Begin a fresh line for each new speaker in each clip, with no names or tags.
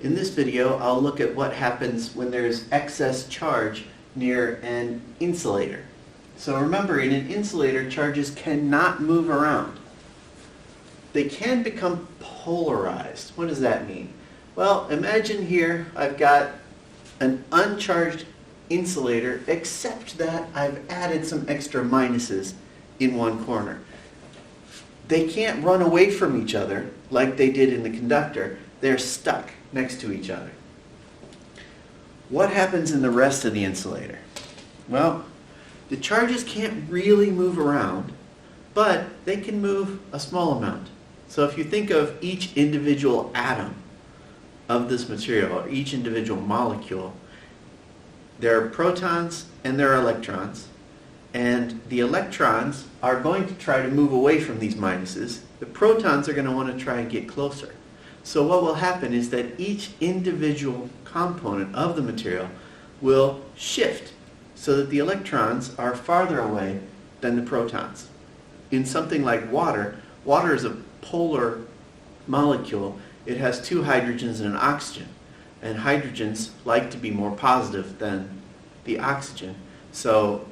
In this video, I'll look at what happens when there's excess charge near an insulator. So remember, in an insulator, charges cannot move around. They can become polarized. What does that mean? Well, imagine here I've got an uncharged insulator, except that I've added some extra minuses in one corner. They can't run away from each other like they did in the conductor. They're stuck next to each other. What happens in the rest of the insulator? Well, the charges can't really move around, but they can move a small amount. So if you think of each individual atom of this material, or each individual molecule, there are protons and there are electrons, and the electrons are going to try to move away from these minuses. The protons are going to want to try and get closer. So what will happen is that each individual component of the material will shift so that the electrons are farther away than the protons. In something like water, water is a polar molecule. It has two hydrogens and an oxygen. And hydrogens like to be more positive than the oxygen. So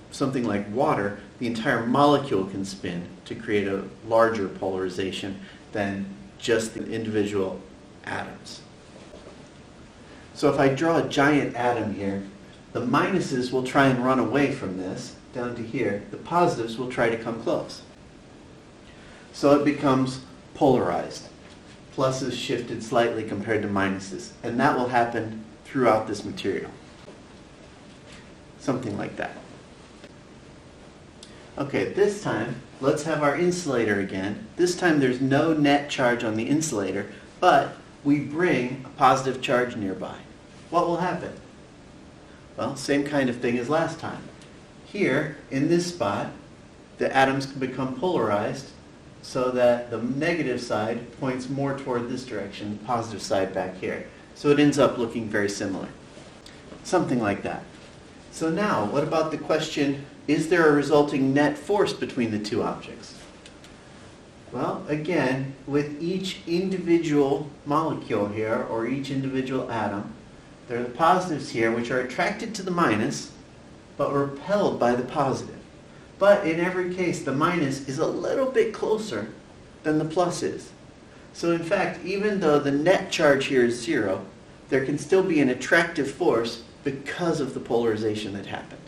something like water, the entire molecule can spin to create a larger polarization than just the individual atoms. So if I draw a giant atom here, the minuses will try and run away from this down to here. The positives will try to come close. So it becomes polarized. Pluses shifted slightly compared to minuses. And that will happen throughout this material. Something like that. Okay, this time, let's have our insulator again. This time there's no net charge on the insulator, but we bring a positive charge nearby. What will happen? Well, same kind of thing as last time. Here, in this spot, the atoms can become polarized so that the negative side points more toward this direction, the positive side back here. So it ends up looking very similar. Something like that. So now, what about the question, is there a resulting net force between the two objects? Well, again, with each individual molecule here, or each individual atom, there are the positives here which are attracted to the minus, but repelled by the positive. But in every case, the minus is a little bit closer than the plus is. So in fact, even though the net charge here is 0, there can still be an attractive force because of the polarization that happened.